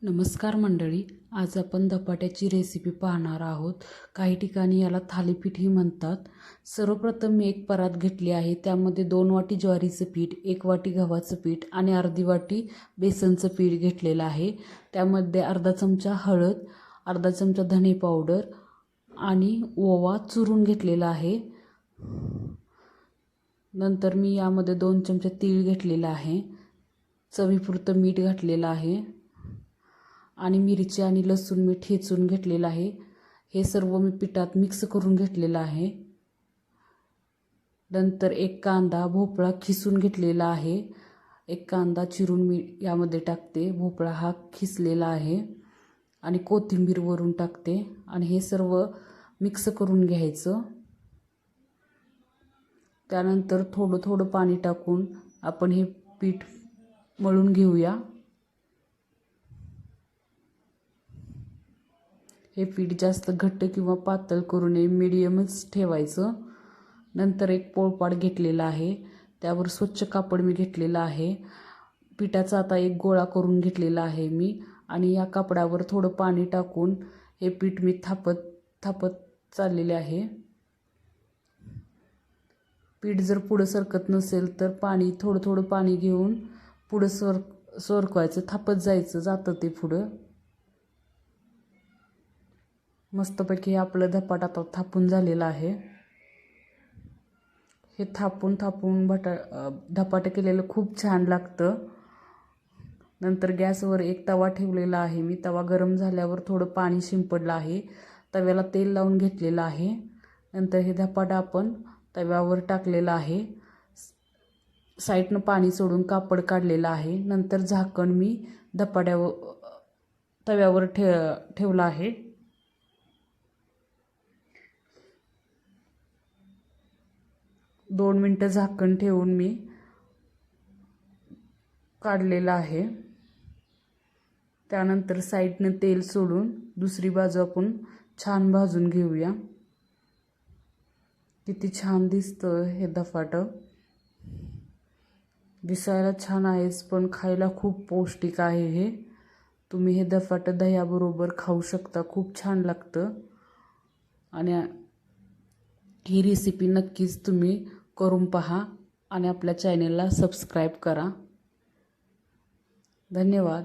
नमस्कार मंडळी, आज आपण धपाट्याची रेसिपी पाहणार आहोत। काही ठिकाणी याला थालीपीठही म्हणतात। सर्वप्रथम मी एक परात घेतली आहे। त्यामध्ये 2 वाटी ज्वारीचं पीठ, 1 वाटी गव्हाचं पीठ आणि अर्धी वाटी बेसनचं पीठ घेतलेलं आहे। त्यामध्ये अर्धा चमचा हळद, अर्धा चमचा धने पावडर आणि ओवा चुरून घेतलेला आहे। नंतर मी यामध्ये 2 चमचे तीळ घेतलेला आहे। चवीपुरतं मीठ घातलेलं आहे आणि मिरची आणि लसूण मी ठेचून घेतलेलं आहे। हे सर्व मी पिठात मिक्स करून घेतलेलं आहे। नंतर एक कांदा भोपळा खिसून घेतलेला आहे। एक कांदा चिरून मी यामध्ये टाकते। भोपळा हा खिसलेला आहे आणि कोथिंबीर वरून टाकते आणि हे सर्व मिक्स करून घ्यायचं। त्यानंतर थोडं थोडं पाणी टाकून आपण हे पीठ मळून घेऊया। हे पीठ जास्त घट्ट किंवा पातळ करू नये, मीडियमच ठेवायचं। नंतर एक पोळपाट घेतलेला आहे। त्यावर स्वच्छ कापड मी घेतलेलं आहे। पिठाचा आता एक गोळा करून घेतलेला आहे मी आणि या कापडावर थोडं पाणी टाकून हे पीठ मी थापत चाललेले आहे। पीठ जर पुढं सरकत नसेल तर थोडं थोडं पाणी घेऊन पुढं सरकवायचं, थापत जातं ते पुढं। मस्तपैकी आपलं धपाट आता थापून झालेलं आहे। हे थापून धपाटे केलेलं खूप छान लागतं। नंतर गॅसवर एक तवा ठेवलेला आहे मी। तवा गरम झाल्यावर थोडं पाणी शिंपडलं आहे। तव्याला तेल लावून घेतलेलं आहे। नंतर हे धपाटा आपण तव्यावर टाकलेलं आहे। साईडनं पाणी सोडून कापड काढलेलं आहे। नंतर झाकण मी तव्यावर ठेवलं आहे। 2 मिनिटं झाकण ठेवून मी काढलेलं आहे। त्यानंतर साईडनं तेल सोडून दुसरी बाजू आपण छान भाजून घेऊया। किती छान दिसतं हे धपाटं। दिसायला छान आहेच पण खायला खूप पौष्टिक आहे हे। तुम्ही हे धपाटं दह्याबरोबर खाऊ शकता, खूप छान लागतं। आणि ही रेसिपी नक्कीच तुम्ही करून पहा आणि आपल्या चॅनेलला सबस्क्राईब करा। धन्यवाद।